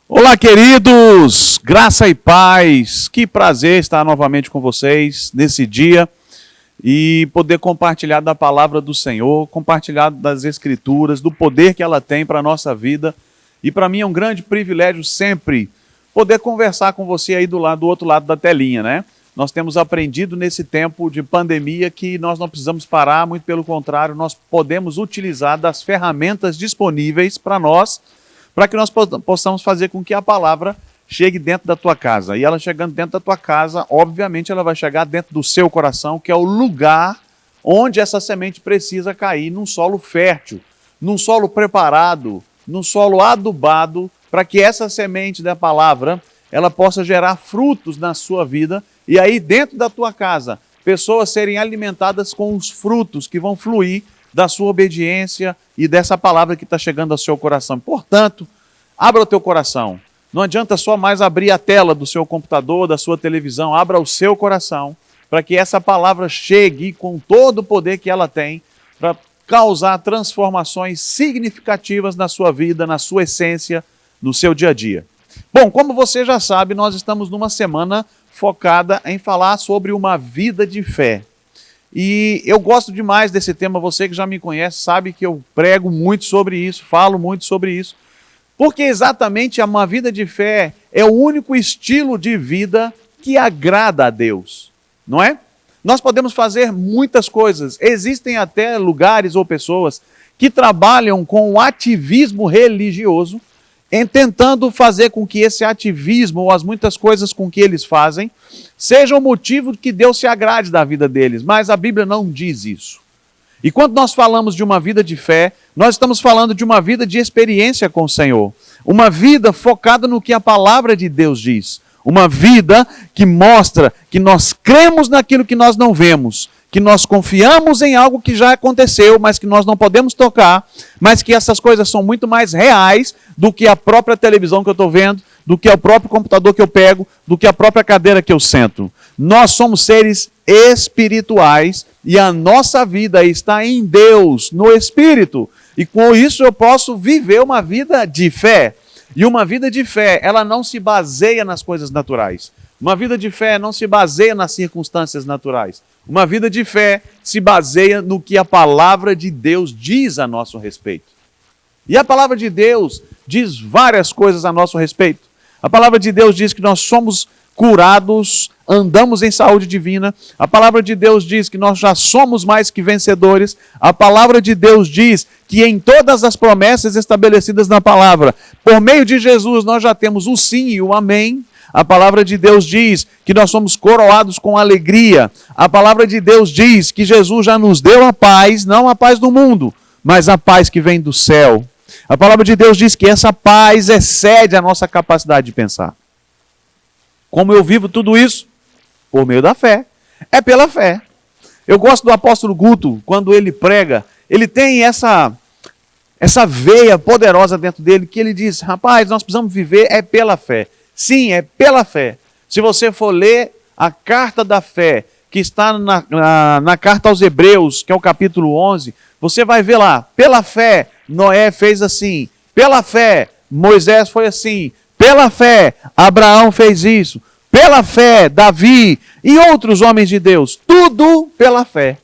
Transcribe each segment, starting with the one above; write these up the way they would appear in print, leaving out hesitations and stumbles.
Olá, queridos! Graça e paz! Que prazer estar novamente com vocês nesse dia e poder compartilhar da palavra do Senhor, compartilhar das Escrituras, do poder que ela tem para a nossa vida. E para mim é um grande privilégio sempre poder conversar com você aí do outro lado da telinha, né? Nós temos aprendido nesse tempo de pandemia que nós não precisamos parar, muito pelo contrário, nós podemos utilizar das ferramentas disponíveis para nós, para que nós possamos fazer com que a palavra chegue dentro da tua casa. E ela chegando dentro da tua casa, obviamente ela vai chegar dentro do seu coração, que é o lugar onde essa semente precisa cair, num solo fértil, num solo preparado, num solo adubado, para que essa semente da palavra, ela possa gerar frutos na sua vida, e aí dentro da tua casa, pessoas serem alimentadas com os frutos que vão fluir da sua obediência e dessa palavra que está chegando ao seu coração. Portanto, abra o teu coração. Não adianta só mais abrir a tela do seu computador, da sua televisão. Abra o seu coração para que essa palavra chegue com todo o poder que ela tem para causar transformações significativas na sua vida, na sua essência, no seu dia a dia. Bom, como você já sabe, nós estamos numa semana focada em falar sobre uma vida de fé. E eu gosto demais desse tema, você que já me conhece sabe que eu prego muito sobre isso, falo muito sobre isso, porque exatamente uma vida de fé é o único estilo de vida que agrada a Deus, não é? Nós podemos fazer muitas coisas, existem até lugares ou pessoas que trabalham com o ativismo religioso, tentando fazer com que esse ativismo ou as muitas coisas com que eles fazem seja o motivo que Deus se agrade da vida deles, mas a Bíblia não diz isso. E quando nós falamos de uma vida de fé, nós estamos falando de uma vida de experiência com o Senhor, uma vida focada no que a palavra de Deus diz, uma vida que mostra que nós cremos naquilo que nós não vemos, que nós confiamos em algo que já aconteceu, mas que nós não podemos tocar, mas que essas coisas são muito mais reais do que a própria televisão que eu estou vendo, do que o próprio computador que eu pego, do que a própria cadeira que eu sento. Nós somos seres espirituais e a nossa vida está em Deus, no Espírito. E com isso eu posso viver uma vida de fé. E uma vida de fé, ela não se baseia nas coisas naturais. Uma vida de fé não se baseia nas circunstâncias naturais. Uma vida de fé se baseia no que a palavra de Deus diz a nosso respeito. E a palavra de Deus diz várias coisas a nosso respeito. A palavra de Deus diz que nós somos curados, andamos em saúde divina. A palavra de Deus diz que nós já somos mais que vencedores. A palavra de Deus diz que em todas as promessas estabelecidas na palavra, por meio de Jesus, nós já temos o sim e o amém. A palavra de Deus diz que nós somos coroados com alegria. A palavra de Deus diz que Jesus já nos deu a paz, não a paz do mundo, mas a paz que vem do céu. A palavra de Deus diz que essa paz excede a nossa capacidade de pensar. Como eu vivo tudo isso? Por meio da fé. É pela fé. Eu gosto do apóstolo Guto, quando ele prega, ele tem essa veia poderosa dentro dele, que ele diz, rapaz, nós precisamos viver é pela fé. Sim, é pela fé. Se você for ler a carta da fé, que está na carta aos Hebreus, que é o capítulo 11, você vai ver lá, pela fé, Noé fez assim, pela fé, Moisés foi assim, pela fé, Abraão fez isso, pela fé, Davi e outros homens de Deus, tudo pela fé.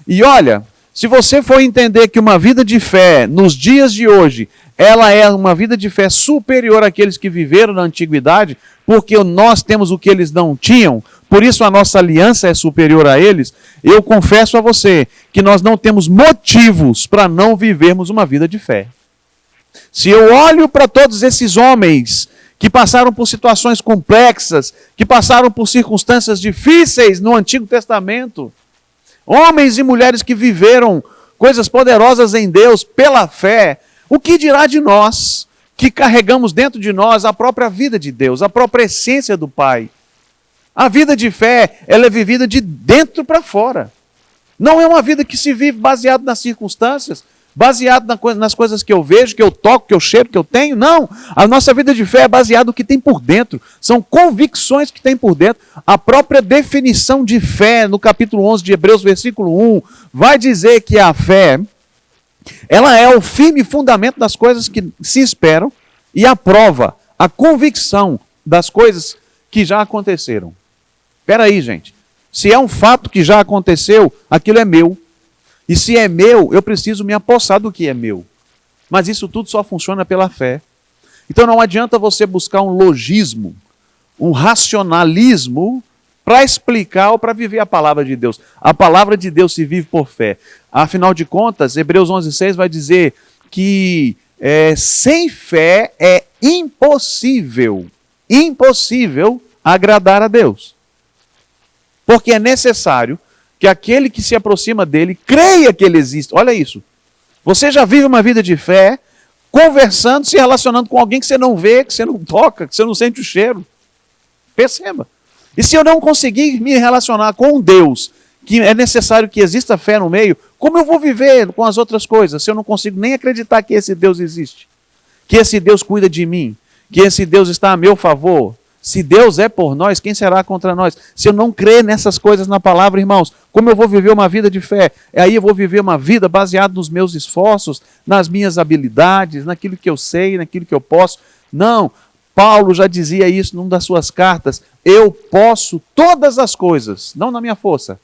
E olha, se você for entender que uma vida de fé, nos dias de hoje, ela é uma vida de fé superior àqueles que viveram na antiguidade, porque nós temos o que eles não tinham, por isso a nossa aliança é superior a eles, eu confesso a você que nós não temos motivos para não vivermos uma vida de fé. Se eu olho para todos esses homens que passaram por situações complexas, que passaram por circunstâncias difíceis no Antigo Testamento, homens e mulheres que viveram coisas poderosas em Deus pela fé, o que dirá de nós que carregamos dentro de nós a própria vida de Deus, a própria essência do Pai? A vida de fé, ela é vivida de dentro para fora. Não é uma vida que se vive baseado nas circunstâncias, baseado nas coisas que eu vejo, que eu toco, que eu cheiro, que eu tenho. Não, a nossa vida de fé é baseada no que tem por dentro. São convicções que tem por dentro. A própria definição de fé, no capítulo 11 de Hebreus, versículo 1, vai dizer que a fé, ela é o firme fundamento das coisas que se esperam e a prova A convicção das coisas que já aconteceram. Espera aí, gente. Se é um fato que já aconteceu, aquilo é meu. E se é meu, eu preciso me apossar do que é meu. Mas isso tudo só funciona pela fé. Então não adianta você buscar um logismo, um racionalismo para explicar ou para viver a palavra de Deus. A palavra de Deus se vive por fé. Afinal de contas, Hebreus 11:6 vai dizer que sem fé é impossível agradar a Deus. Porque é necessário que aquele que se aproxima dele creia que ele existe. Olha isso. Você já vive uma vida de fé, conversando, se relacionando com alguém que você não vê, que você não toca, que você não sente o cheiro. Perceba. E se eu não conseguir me relacionar com Deus, que é necessário que exista fé no meio, como eu vou viver com as outras coisas, se eu não consigo nem acreditar que esse Deus existe? Que esse Deus cuida de mim? Que esse Deus está a meu favor? Se Deus é por nós, quem será contra nós? Se eu não crer nessas coisas na palavra, irmãos, como eu vou viver uma vida de fé? Aí eu vou viver uma vida baseada nos meus esforços, nas minhas habilidades, naquilo que eu sei, naquilo que eu posso. Não, Paulo já dizia isso numa das suas cartas. Eu posso todas as coisas, não na minha força,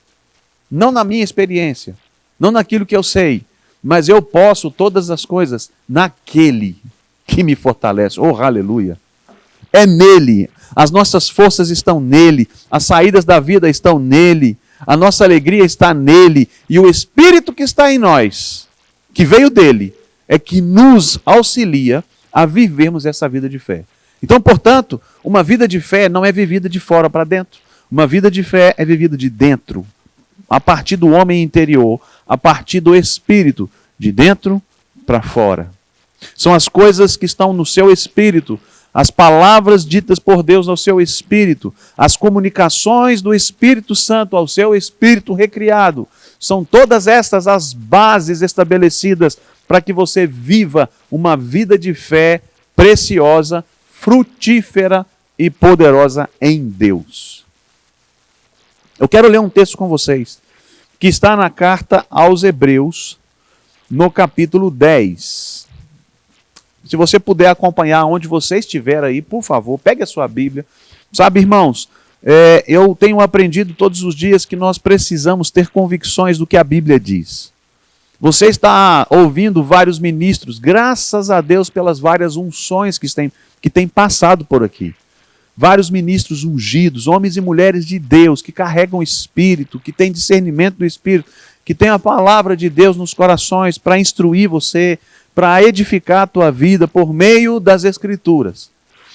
não na minha experiência, não naquilo que eu sei, mas eu posso todas as coisas naquele que me fortalece. Oh, aleluia! É nele. As nossas forças estão nele, as saídas da vida estão nele, a nossa alegria está nele, e o Espírito que está em nós, que veio dele, é que nos auxilia a vivermos essa vida de fé. Então, portanto, uma vida de fé não é vivida de fora para dentro, uma vida de fé é vivida de dentro, a partir do homem interior, a partir do Espírito, de dentro para fora. São as coisas que estão no seu espírito, as palavras ditas por Deus ao seu espírito, as comunicações do Espírito Santo ao seu espírito recriado, são todas estas as bases estabelecidas para que você viva uma vida de fé preciosa, frutífera e poderosa em Deus. Eu quero ler um texto com vocês, que está na carta aos Hebreus, no capítulo 10. Se você puder acompanhar onde você estiver aí, por favor, pegue a sua Bíblia. Sabe, irmãos, eu tenho aprendido todos os dias que nós precisamos ter convicções do que a Bíblia diz. Você está ouvindo vários ministros, graças a Deus pelas várias unções que têm passado por aqui. Vários ministros ungidos, homens e mulheres de Deus, que carregam o Espírito, que têm discernimento do Espírito, que têm a palavra de Deus nos corações para instruir você, para edificar a tua vida por meio das Escrituras.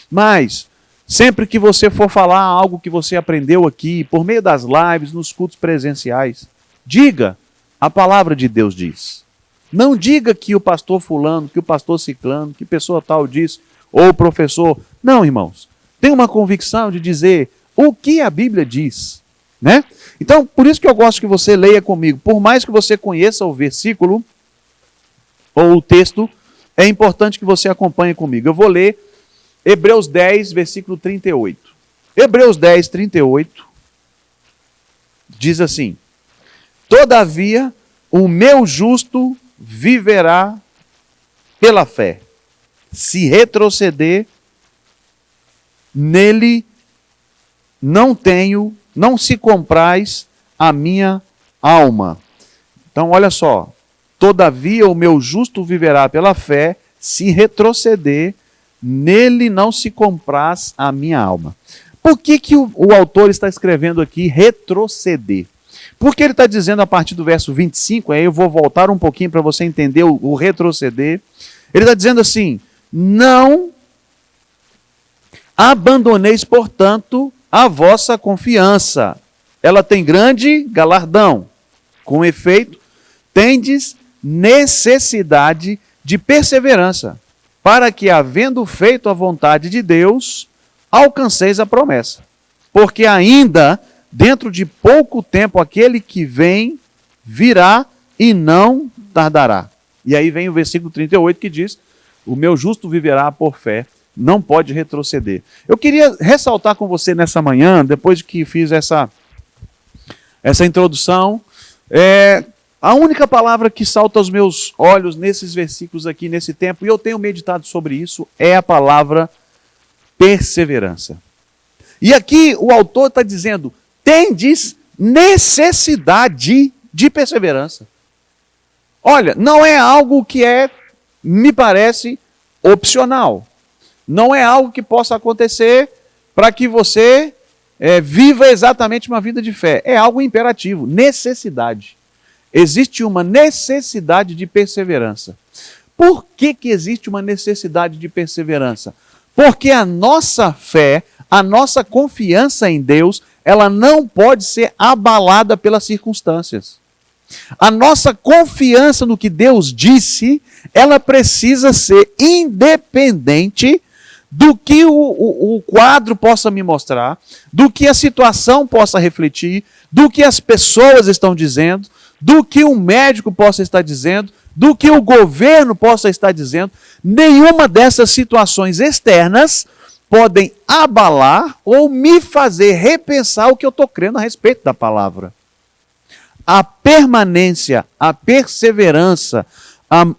Mas, sempre que você for falar algo que você aprendeu aqui, por meio das lives, nos cultos presenciais, diga, a palavra de Deus diz. Não diga que o pastor fulano, que o pastor ciclano, que pessoa tal diz, ou o professor. Não, irmãos. Tem uma convicção de dizer o que a Bíblia diz. Né? Então, por isso que eu gosto que você leia comigo. Por mais que você conheça o versículo, ou o texto, é importante que você acompanhe comigo. Eu vou ler Hebreus 10, versículo 38. Hebreus 10, 38, diz assim: Todavia, o meu justo viverá pela fé. Se retroceder, nele não se compraz a minha alma. Então, olha só. Todavia, o meu justo viverá pela fé, se retroceder, nele não se compraz a minha alma. Por que o autor está escrevendo aqui retroceder? Porque ele está dizendo a partir do verso 25, aí eu vou voltar um pouquinho para você entender o retroceder. Ele está dizendo assim: não abandoneis, portanto, a vossa confiança. Ela tem grande galardão. Com efeito, tendes necessidade de perseverança, para que, havendo feito a vontade de Deus, alcanceis a promessa. Porque ainda, dentro de pouco tempo, aquele que vem, virá e não tardará. E aí vem o versículo 38 que diz: o meu justo viverá por fé, não pode retroceder. Eu queria ressaltar com você nessa manhã, depois que fiz essa introdução, a única palavra que salta aos meus olhos nesses versículos aqui, nesse tempo, e eu tenho meditado sobre isso, é a palavra perseverança. E aqui o autor está dizendo, tendes necessidade de perseverança. Olha, não é algo que me parece, opcional. Não é algo que possa acontecer para que você viva exatamente uma vida de fé. É algo imperativo, necessidade. Existe uma necessidade de perseverança. Por que existe uma necessidade de perseverança? Porque a nossa fé, a nossa confiança em Deus, ela não pode ser abalada pelas circunstâncias. A nossa confiança no que Deus disse, ela precisa ser independente do que o quadro possa me mostrar, do que a situação possa refletir, do que as pessoas estão dizendo, do que o médico possa estar dizendo, do que o governo possa estar dizendo. Nenhuma dessas situações externas podem abalar ou me fazer repensar o que eu estou crendo a respeito da palavra. A permanência, a perseverança,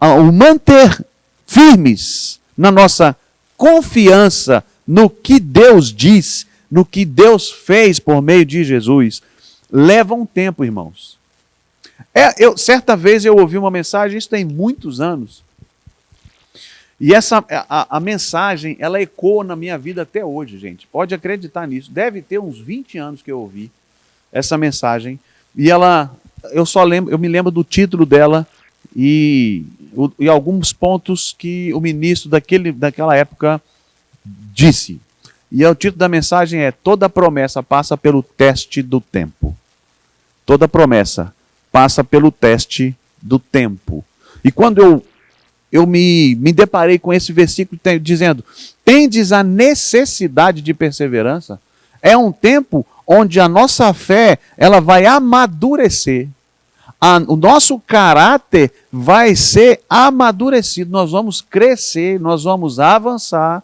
o manter firmes na nossa confiança no que Deus diz, no que Deus fez por meio de Jesus, leva um tempo, irmãos. Certa vez eu ouvi uma mensagem, isso tem muitos anos, e a mensagem, ela ecoa na minha vida até hoje, gente. Pode acreditar nisso. Deve ter uns 20 anos que eu ouvi essa mensagem, e eu me lembro do título dela e alguns pontos que o ministro daquela época disse. E o título da mensagem é: toda promessa passa pelo teste do tempo. Toda promessa passa pelo teste do tempo. E quando eu me deparei com esse versículo dizendo, tendes a necessidade de perseverança, é um tempo onde a nossa fé ela vai amadurecer. O nosso caráter vai ser amadurecido, nós vamos crescer, nós vamos avançar,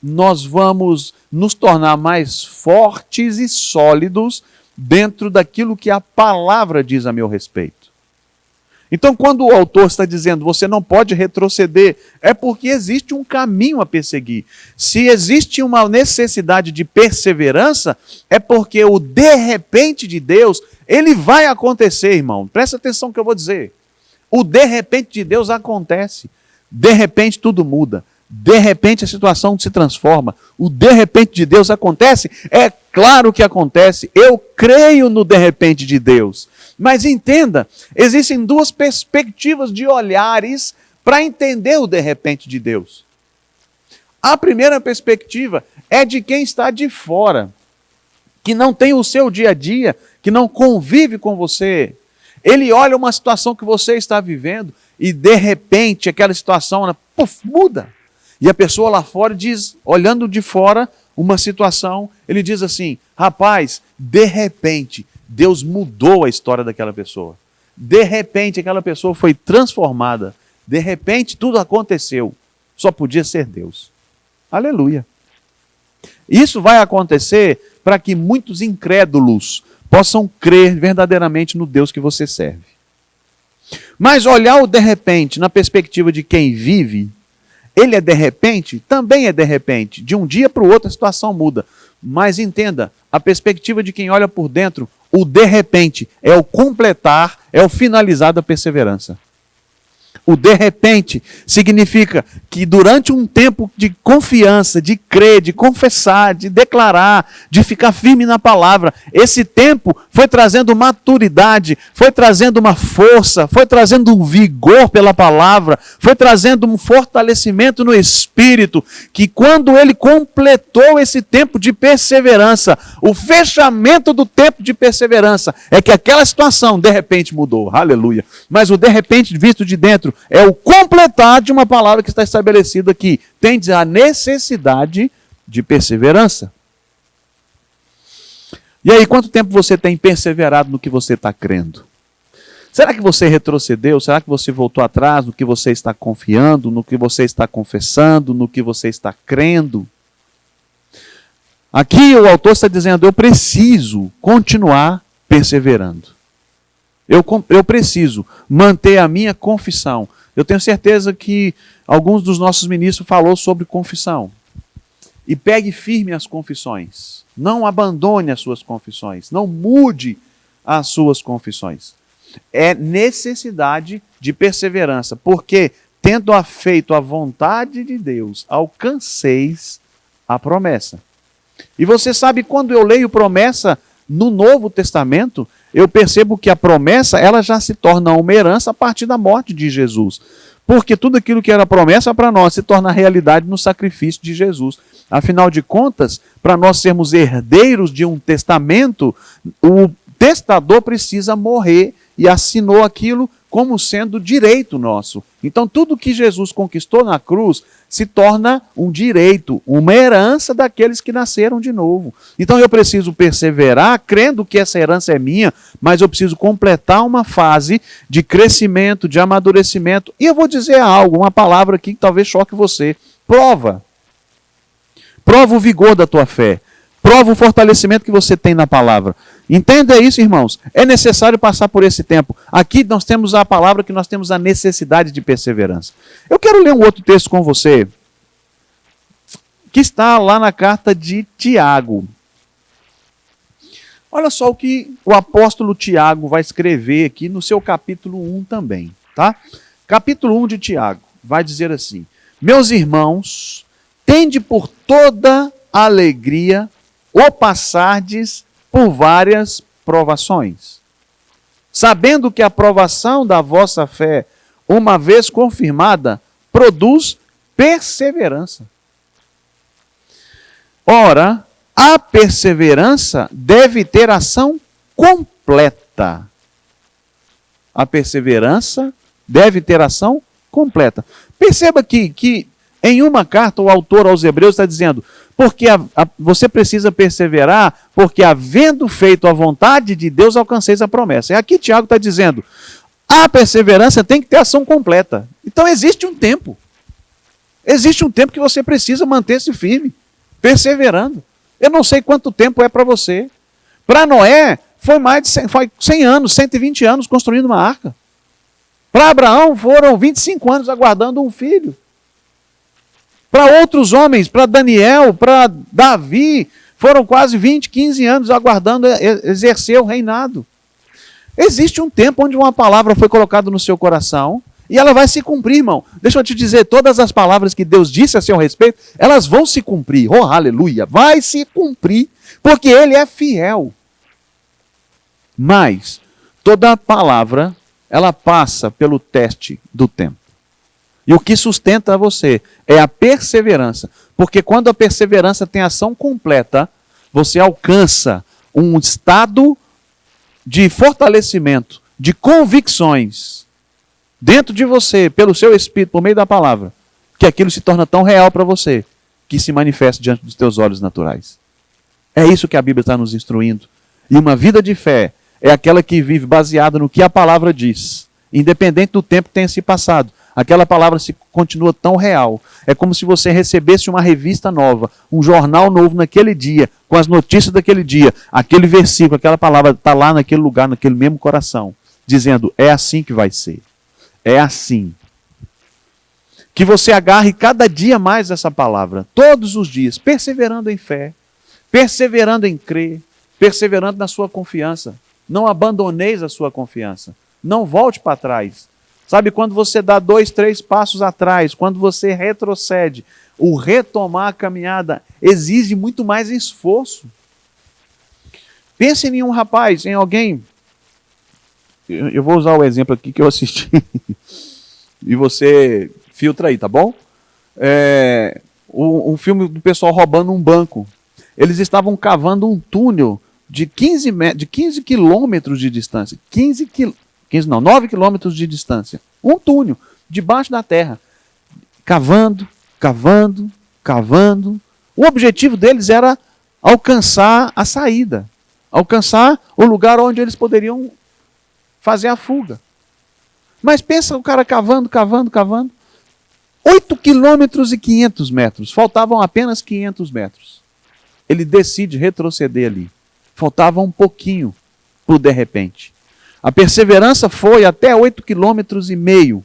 nós vamos nos tornar mais fortes e sólidos dentro daquilo que a palavra diz a meu respeito. Então, quando o autor está dizendo você não pode retroceder, é porque existe um caminho a perseguir. Se existe uma necessidade de perseverança, é porque o de repente de Deus, ele vai acontecer, irmão. Presta atenção no que eu vou dizer. O de repente de Deus acontece. De repente tudo muda. De repente a situação se transforma. O de repente de Deus acontece? É claro que acontece. Eu creio no de repente de Deus. Mas entenda, existem duas perspectivas de olhares para entender o de repente de Deus. A primeira perspectiva é de quem está de fora, que não tem o seu dia a dia, que não convive com você. Ele olha uma situação que você está vivendo e de repente aquela situação muda. E a pessoa lá fora diz, olhando de fora uma situação, ele diz assim, rapaz, de repente Deus mudou a história daquela pessoa. De repente aquela pessoa foi transformada. De repente tudo aconteceu. Só podia ser Deus. Aleluia. Isso vai acontecer para que muitos incrédulos possam crer verdadeiramente no Deus que você serve. Mas olhar o de repente na perspectiva de quem vive, ele é de repente, também é de repente. De um dia para o outro a situação muda. Mas entenda, a perspectiva de quem olha por dentro, o de repente é o completar, é o finalizar da perseverança. O de repente significa que durante um tempo de confiança, de crer, de confessar, de declarar, de ficar firme na palavra, esse tempo foi trazendo maturidade, foi trazendo uma força, foi trazendo um vigor pela palavra, foi trazendo um fortalecimento no espírito, que quando ele completou esse tempo de perseverança, o fechamento do tempo de perseverança é que aquela situação de repente mudou, aleluia. Mas o de repente visto de dentro é o completar de uma palavra que está estabelecida aqui. Tendes a necessidade de perseverança. E aí, quanto tempo você tem perseverado no que você está crendo? Será que você retrocedeu? Será que você voltou atrás no que você está confiando, no que você está confessando, no que você está crendo? Aqui o autor está dizendo, eu preciso continuar perseverando. Eu preciso manter a minha confissão. Eu tenho certeza que alguns dos nossos ministros falou sobre confissão. e pegue firme as confissões. Não abandone as suas confissões. Não mude as suas confissões. É necessidade de perseverança, porque tendo feito a vontade de Deus, alcanceis a promessa. E você sabe, quando eu leio promessa no Novo Testamento, eu percebo que a promessa ela já se torna uma herança a partir da morte de Jesus. Porque tudo aquilo que era promessa para nós se torna realidade no sacrifício de Jesus. Afinal de contas, para nós sermos herdeiros de um testamento, o testador precisa morrer e assinou aquilo como sendo direito nosso. Então, tudo que Jesus conquistou na cruz se torna um direito, uma herança daqueles que nasceram de novo. Então, eu preciso perseverar, crendo que essa herança é minha, mas eu preciso completar uma fase de crescimento, de amadurecimento. E eu vou dizer algo, uma palavra aqui que talvez choque você. Prova. Prova o vigor da tua fé. Prova o fortalecimento que você tem na palavra. Entenda isso, irmãos. É necessário passar por esse tempo. Aqui nós temos a palavra que nós temos a necessidade de perseverança. Eu quero ler um outro texto com você, que está lá na carta de Tiago. Olha só o que o apóstolo Tiago vai escrever aqui no seu capítulo 1 também. Tá? Capítulo 1 de Tiago vai dizer assim: meus irmãos, tende por toda alegria ou passardes por várias provações, sabendo que a provação da vossa fé, uma vez confirmada, produz perseverança. Ora, a perseverança deve ter ação completa. A perseverança deve ter ação completa. Perceba que em uma carta o autor aos Hebreus está dizendo: porque você precisa perseverar, porque havendo feito a vontade de Deus, alcanceis a promessa. E aqui Tiago está dizendo, a perseverança tem que ter ação completa. Então existe um tempo. Existe um tempo que você precisa manter-se firme, perseverando. Eu não sei quanto tempo é para você. Para Noé, foi mais de 100 anos, 120 anos construindo uma arca. Para Abraão, foram 25 anos aguardando um filho. Para outros homens, para Daniel, para Davi, foram quase 20, 15 anos aguardando exercer o reinado. Existe um tempo onde uma palavra foi colocada no seu coração e ela vai se cumprir, irmão. Deixa eu te dizer, todas as palavras que Deus disse a seu respeito, elas vão se cumprir. Oh, aleluia! Vai se cumprir, porque Ele é fiel. Mas toda palavra, ela passa pelo teste do tempo. E o que sustenta você é a perseverança. Porque quando a perseverança tem ação completa, você alcança um estado de fortalecimento, de convicções dentro de você, pelo seu espírito, por meio da palavra, que aquilo se torna tão real para você, que se manifesta diante dos teus olhos naturais. É isso que a Bíblia está nos instruindo. E uma vida de fé é aquela que vive baseada no que a palavra diz, independente do tempo que tenha se passado. Aquela palavra se continua tão real. É como se você recebesse uma revista nova, um jornal novo naquele dia, com as notícias daquele dia. Aquele versículo, aquela palavra está lá naquele lugar, naquele mesmo coração, dizendo, é assim que vai ser. É assim. Que você agarre cada dia mais essa palavra, todos os dias, perseverando em fé, perseverando em crer, perseverando na sua confiança. Não abandoneis a sua confiança. Não volte para trás. Sabe, quando você dá 2, 3 passos atrás, quando você retrocede, o retomar a caminhada exige muito mais esforço. Pense em um rapaz, em alguém. Eu vou usar o exemplo aqui que eu assisti. E você filtra aí, tá bom? Um filme do pessoal roubando um banco. Eles estavam cavando um túnel de 15 quilômetros de distância. 9 quilômetros de distância. Um túnel, debaixo da terra. Cavando, cavando, cavando. O objetivo deles era alcançar a saída. Alcançar o lugar onde eles poderiam fazer a fuga. Mas pensa o cara cavando, cavando, cavando. 8 quilômetros e 500 metros. Faltavam apenas 500 metros. Ele decide retroceder ali. Faltava um pouquinho por de repente. A perseverança foi até 8,5 km,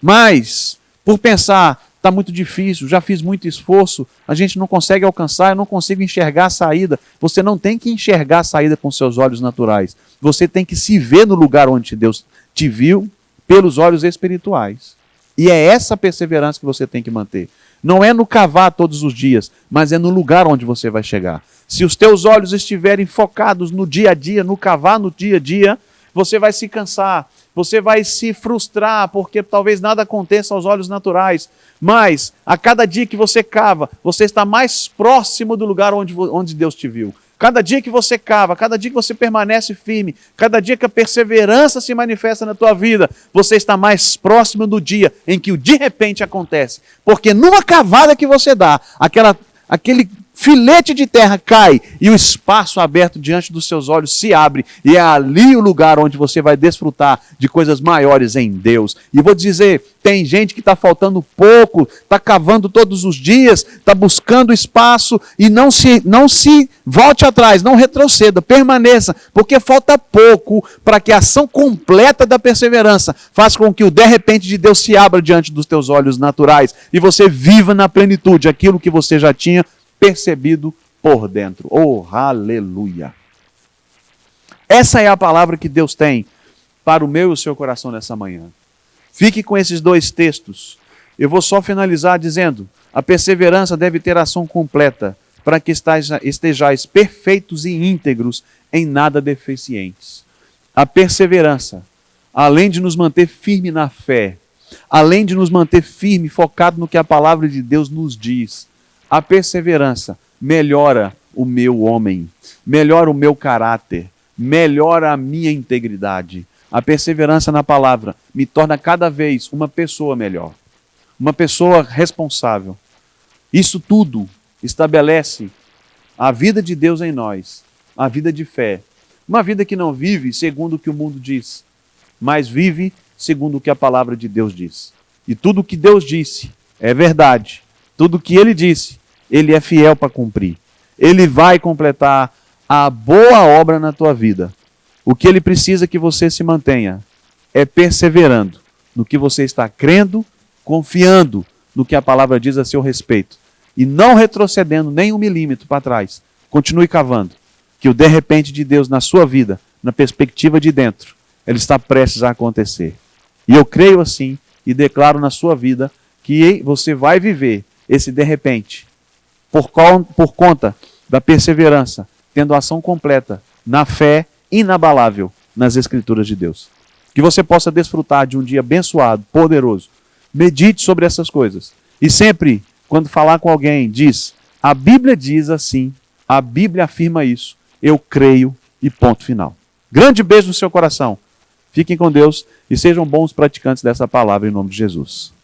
mas por pensar, está muito difícil, já fiz muito esforço, a gente não consegue alcançar, eu não consigo enxergar a saída. Você não tem que enxergar a saída com seus olhos naturais. Você tem que se ver no lugar onde Deus te viu pelos olhos espirituais. E é essa perseverança que você tem que manter. Não é no cavar todos os dias, mas é no lugar onde você vai chegar. Se os teus olhos estiverem focados no dia a dia, no cavar no dia a dia, você vai se cansar, você vai se frustrar, porque talvez nada aconteça aos olhos naturais. Mas, a cada dia que você cava, você está mais próximo do lugar onde Deus te viu. Cada dia que você cava, cada dia que você permanece firme, cada dia que a perseverança se manifesta na tua vida, você está mais próximo do dia em que o de repente acontece. Porque numa cavada que você dá, aquele filete de terra cai e o espaço aberto diante dos seus olhos se abre, e é ali o lugar onde você vai desfrutar de coisas maiores em Deus. E vou dizer, tem gente que está faltando pouco, está cavando todos os dias, está buscando espaço, e não se volte atrás, não retroceda, permaneça, porque falta pouco para que a ação completa da perseverança faça com que o de repente de Deus se abra diante dos teus olhos naturais, e você viva na plenitude aquilo que você já tinha percebido por dentro. Oh, aleluia! Essa é a palavra que Deus tem para o meu e o seu coração nessa manhã. Fique com esses dois textos. Eu vou só finalizar dizendo: a perseverança deve ter ação completa, para que estejais perfeitos e íntegros, em nada deficientes. A perseverança, além de nos manter firme na fé, além de nos manter firme, focado no que a palavra de Deus nos diz, a perseverança melhora o meu homem, melhora o meu caráter, melhora a minha integridade. A perseverança na palavra me torna cada vez uma pessoa melhor, uma pessoa responsável. Isso tudo estabelece a vida de Deus em nós, a vida de fé. Uma vida que não vive segundo o que o mundo diz, mas vive segundo o que a palavra de Deus diz. E tudo o que Deus disse é verdade. Tudo o que Ele disse, Ele é fiel para cumprir. Ele vai completar a boa obra na tua vida. O que Ele precisa que você se mantenha é perseverando no que você está crendo, confiando no que a palavra diz a seu respeito. E não retrocedendo nem um milímetro para trás. Continue cavando, que o de repente de Deus na sua vida, na perspectiva de dentro, ele está prestes a acontecer. E eu creio assim e declaro na sua vida que você vai viver esse de repente, por conta da perseverança, tendo ação completa na fé inabalável nas Escrituras de Deus. Que você possa desfrutar de um dia abençoado, poderoso. Medite sobre essas coisas. E sempre, quando falar com alguém, diz: a Bíblia diz assim, a Bíblia afirma isso, eu creio e ponto final. Grande beijo no seu coração. Fiquem com Deus e sejam bons praticantes dessa palavra em nome de Jesus.